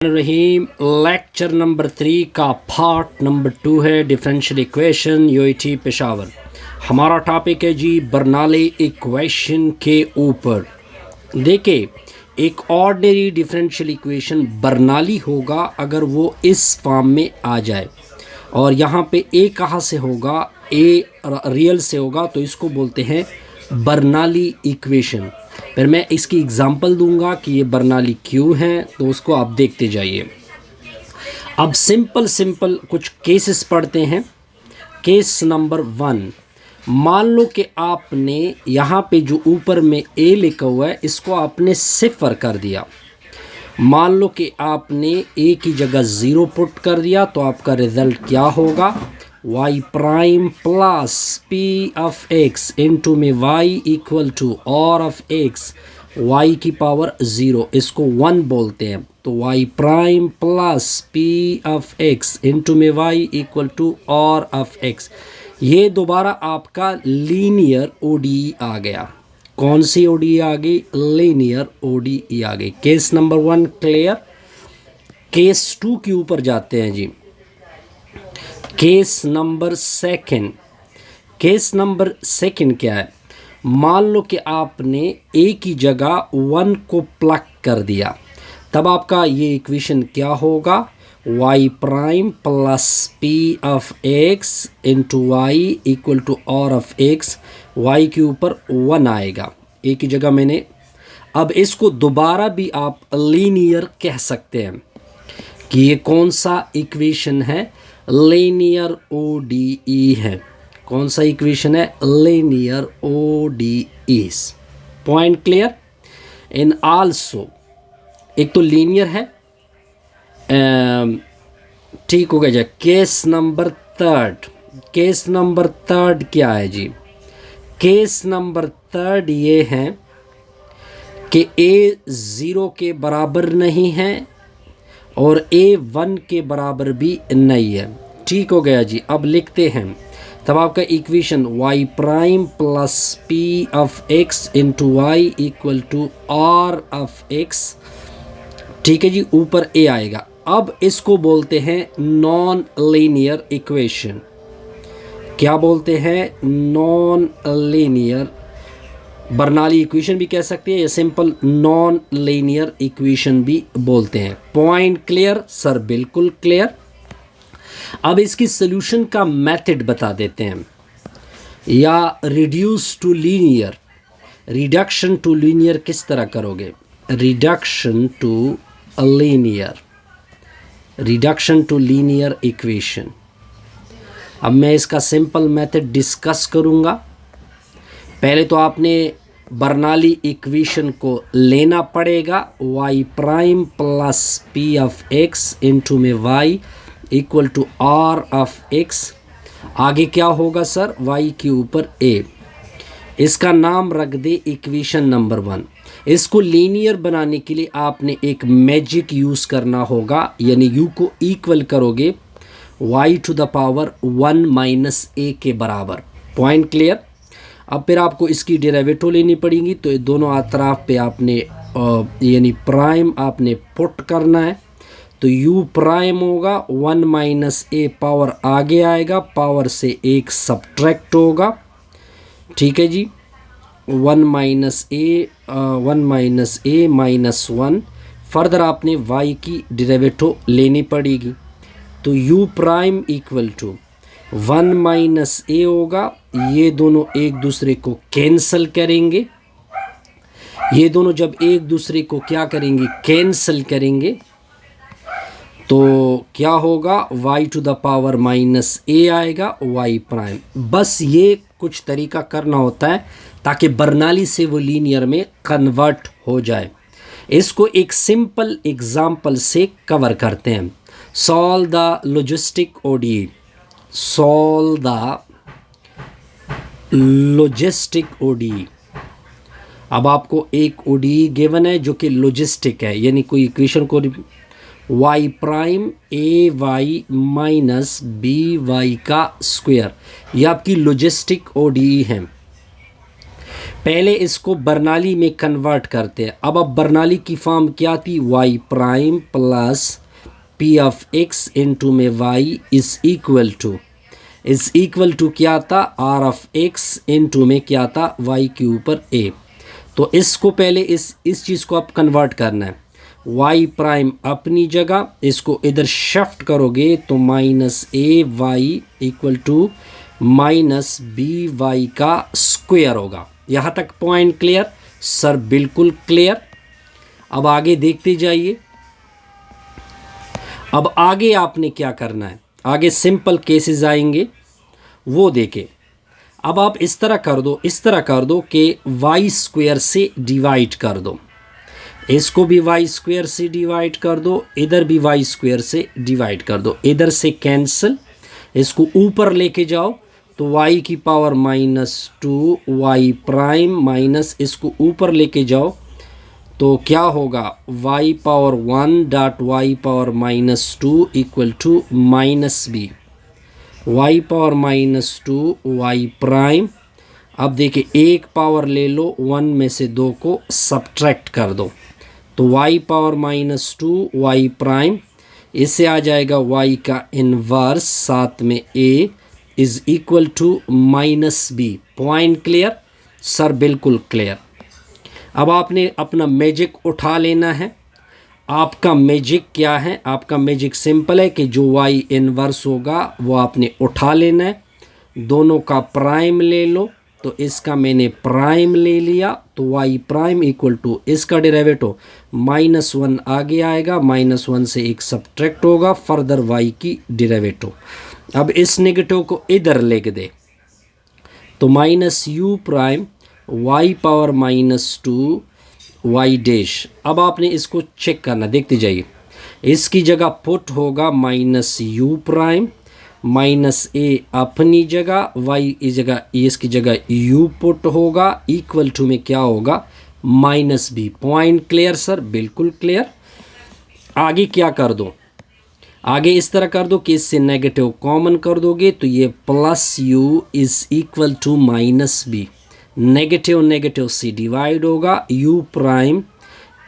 रहीम lecture number 3 का part number 2 है differential equation UET Peshawar. हमारा टॉपिक है जी बर्नौली इक्वेशन के ऊपर। देखिए, एक ऑर्डिनरी डिफरेंशियल इक्वेशन बर्नौली होगा अगर वो इस फॉर्म में आ जाए, और यहाँ पे ए कहाँ से होगा, ए रियल से होगा, तो इसको बोलते हैं बर्नौली इक्वेशन। फिर मैं इसकी एग्जांपल दूंगा कि ये बर्नौली क्यों है, तो उसको आप देखते जाइए। अब सिंपल कुछ केसेस पढ़ते हैं। केस नंबर 1, मान लो कि आपने यहाँ पे जो ऊपर में ए लिखा हुआ है इसको आपने सिफर कर दिया। मान लो कि आपने ए की जगह 0 पुट कर दिया, तो आपका रिजल्ट क्या होगा, y prime plus p of x into में y equal to R of x y की पावर 0, इसको 1 बोलते हैं। तो y prime plus p of x into में y equal to R of x। ये दोबारा आपका लीनियर ODE आ गया। कौन सी ODE आ गई? लीनियर ODE आ गई। Case number 1 clear. केस 2 के ऊपर जाते हैं जी। Case number 2। केस नंबर 2 क्या है? मान लो कि आपने ए की जगह 1 को प्लग कर दिया, तब आपका ये इक्वेशन क्या होगा, y prime plus p of x into y equal to R of x, y के ऊपर 1 आएगा। ए की जगह मैंने, अब इसको दोबारा भी आप लीनियर कह सकते हैं कि ये कौन सा इक्वेशन है, लीनियर ODE है। कौन सा इक्वेशन है? Linear ODEs। Point clear. In also, एक तो लीनियर है, ठीक हो गया जी। Case number 3। केस नंबर 3 क्या है जी? केस नंबर 3 ये है कि a 0 के बराबर नहीं है और a 1 के बराबर भी नहीं है। ठीक हो गया जी। अब लिखते हैं, तब आपका equation y prime plus p of x into y equal to r of x। ठीक है जी, ऊपर a आएगा। अब इसको बोलते हैं नॉन लीनियर इक्वेशन। क्या बोलते हैं? Non linear. बर्नौली इक्वेशन भी कह सकते हैं या सिंपल नॉन लीनियर इक्वेशन भी बोलते हैं। Point clear sir? बिल्कुल क्लियर। अब इसकी सॉल्यूशन का मेथड बता देते हैं, या reduce to linear, reduction to linear किस तरह करोगे? Reduction to linear, reduction to linear equation. अब मैं इसका सिंपल मेथड डिस्कस करूंगा। पहले तो आपने बर्नौली इक्वेशन को लेना पड़ेगा, y prime plus p of x into में y equal to r of x। आगे क्या होगा सर? y के ऊपर a। इसका नाम रख दे इक्वेशन नंबर 1। इसको लीनियर बनाने के लिए आपने एक मैजिक यूज़ करना होगा, यानी u को इक्वल करोगे y to the power 1 minus a के बराबर। Point clear. अब फिर आपको इसकी डेरिवेटिव लेनी पड़ेगी, तो ये दोनों अतराफ पे आपने यानी प्राइम आपने पुट करना है। तो u प्राइम होगा 1 माइनस a, पावर आगे आएगा, पावर से 1 सब्ट्रैक्ट होगा। ठीक है जी, 1 माइनस a माइनस 1। फर्दर आपने y की डेरिवेटिव लेनी पड़ेगी, तो u prime equal to 1 minus a होगा। ये दोनों एक दूसरे को कैंसल करेंगे। ये दोनों जब एक दूसरे को क्या करेंगे? कैंसल करेंगे, तो क्या होगा? y to the power minus a आएगा, y प्राइम। बस ये कुछ तरीका करना होता है ताकि बर्नौली से वो लीनियर में कन्वर्ट हो जाए। इसको एक सिंपल एग्जाम्पल से कवर करते हैं। Solve the logistic ODE। Solve the logistic ODE। अब आपको एक ODE गिवन है जो कि लॉजिस्टिक है, यानी कोई इक्वेशन को y prime ay minus by का स्क्वायर, ये आपकी लॉजिस्टिक ODE है। पहले इसको बर्नाली में कन्वर्ट करते हैं। अब बर्नाली की फॉर्म क्या थी, y prime plus P of x into में वाई इज इक्वल टू क्या था, आर ऑफ एक्स इंटू में क्या था, वाई के ऊपर ए। तो इसको पहले इस चीज़ को आप कन्वर्ट करना है। वाई प्राइम अपनी जगह, इसको इधर शिफ्ट करोगे तो minus a y equal to minus b y का स्क्वायर होगा। यहाँ तक पॉइंट क्लियर सर? बिल्कुल क्लियर। अब आगे देखते जाइए। अब आगे आपने क्या करना है, आगे सिंपल केसेस आएंगे वो देखें। अब आप इस तरह कर दो कि वाई स्क्वायर से डिवाइड कर दो, इसको भी वाई स्क्वायर से डिवाइड कर दो, इधर भी वाई स्क्वायर से डिवाइड कर दो, इधर से कैंसिल, इसको ऊपर लेके जाओ तो y की पावर -2 वाई प्राइम माइनस इसको ऊपर लेके जाओ तो क्या होगा, y power 1 dot y power -2 equal to minus b, y power -2 y prime. अब देखिए एक पावर ले लो, 1 में से 2 को सब्ट्रैक्ट कर दो तो y पावर -2 वाई प्राइम, इससे आ जाएगा y का इन्वर्स साथ में a is equal to minus b. Point clear sir? बिल्कुल क्लियर। अब आपने अपना मैजिक उठा लेना है। आपका मैजिक क्या है, आपका मैजिक सिंपल है कि जो y इन्वर्स होगा वो आपने उठा लेना है, दोनों का प्राइम ले लो। तो इसका मैंने प्राइम ले लिया तो y प्राइम इक्वल टू इसका डेरिवेटिव -1 आगे आएगा, -1 से एक सब्ट्रैक्ट होगा, फर्दर y की डेरिवेटिव। अब इस नेगेटिव को इधर लिख दे तो -u prime y power -2 y dash. अब आपने इसको चेक करना, देखते जाइए। इसकी जगह पुट होगा -u प्राइम माइनस ए अपनी जगह, y की जगह इसकी जगह u पुट होगा, इक्वल टू में क्या होगा, -b। Point clear sir? बिल्कुल क्लियर। आगे क्या कर दो, आगे इस तरह कर दो कि इससे नेगेटिव कॉमन कर दोगे तो ये +u is equal to -b, negative negative से डिवाइड होगा, u prime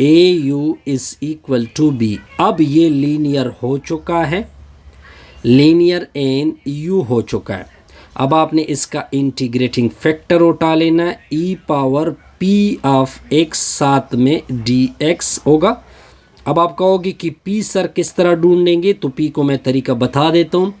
au is equal to b। अब ये लीनियर हो चुका है, लीनियर एन u हो चुका है। अब आपने इसका इंटीग्रेटिंग फैक्टर उठा लेना है, e power p of x साथ में dx होगा। अब आप कहोगे कि p सर किस तरह ढूंढेंगे, तो p को मैं तरीका बता देता हूँ।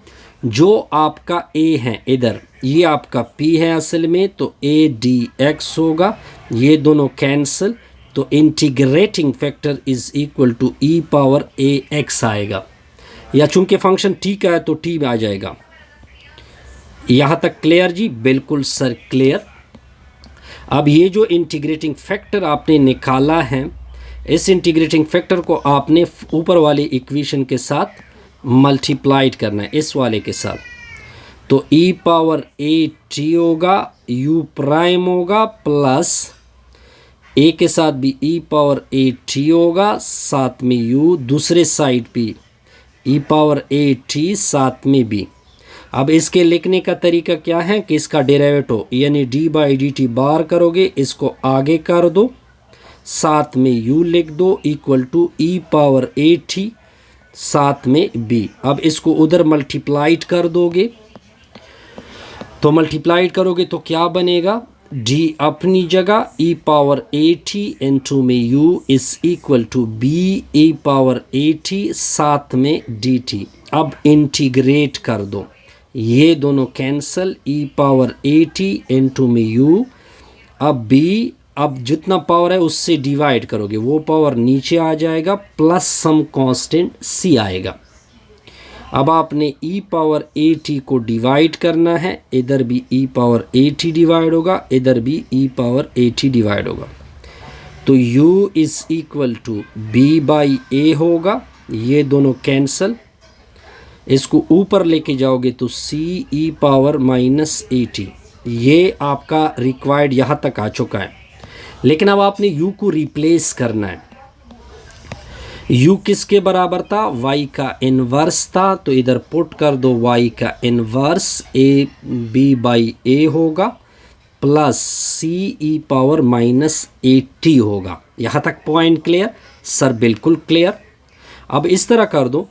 जो आपका a है इधर, ये आपका p है असल में, तो a dx होगा, ये दोनों कैंसिल, तो integrating factor is equal to e power ax आएगा, या चूंकि फंक्शन t का है तो t में आ जाएगा। यहाँ तक क्लियर जी? बिल्कुल सर क्लियर। अब ये जो इंटीग्रेटिंग फैक्टर आपने निकाला है, इस इंटीग्रेटिंग फैक्टर को आपने ऊपर वाले इक्वेशन के साथ मल्टीप्लाइड करना है, इस वाले के साथ। तो e पावर at होगा, u प्राइम होगा, प्लस a के साथ भी e पावर at होगा, साथ में u, दूसरे साइड पे e पावर at साथ में b। अब इसके लिखने का तरीका क्या है कि इसका डेरिवेटिव यानी d/dt बार करोगे, इसको आगे कर दो, साथ में u लिख दो equal to e power at साथ में b। अब इसको उधर मल्टीप्लाइड कर दोगे, तो मल्टीप्लाइड करोगे तो क्या बनेगा, d अपनी जगह e पावर at इंटू में u is equal to b e power at साथ में dt। अब इंटीग्रेट कर दो, ये दोनों cancel, e power at into में u, अब b, अब जितना पावर है उससे डिवाइड करोगे, वो पावर नीचे आ जाएगा, प्लस सम कांस्टेंट c आएगा। अब आपने e पावर at को डिवाइड करना है, इधर भी e पावर at डिवाइड होगा, इधर भी e पावर at डिवाइड होगा, तो u is equal to b by a होगा, ये दोनों कैंसल, इसको ऊपर लेके जाओगे तो c e पावर -at। ये आपका रिक्वायर्ड यहाँ तक आ चुका है। लेकिन अब आपने u को रिप्लेस करना है। u किसके बराबर था, y का इन्वर्स था, तो इधर पुट कर दो y का inverse a b by a होगा, प्लस CE⁻80 होगा। यहाँ तक पॉइंट क्लियर? सर बिल्कुल क्लियर। अब इस तरह कर दो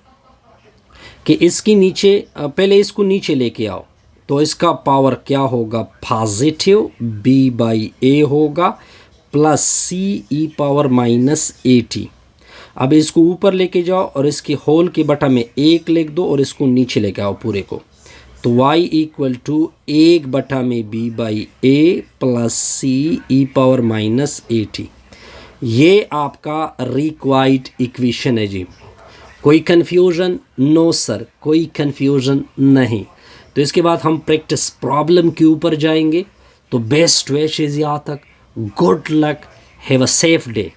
कि इसकी नीचे पहले इसको नीचे लेके आओ, तो इसका पावर क्या होगा? पॉजिटिव B/A होगा प्लस CE⁻80। अब इसको ऊपर लेके जाओ और इसके होल के बटा में 1 लिख दो और इसको नीचे लेके आओ पूरे को, तो y इक्वल टू 1/में B/A प्लस CE⁻80। ये आपका रिक्वायर्ड इक्वेशन है जी। कोई कन्फ्यूज़न? नो सर, कोई कन्फ्यूज़न नहीं। तो इसके बाद हम प्रैक्टिस प्रॉब्लम के ऊपर जाएंगे। तो बेस्ट विशेज़ यहाँ तक, good luck, have a safe day.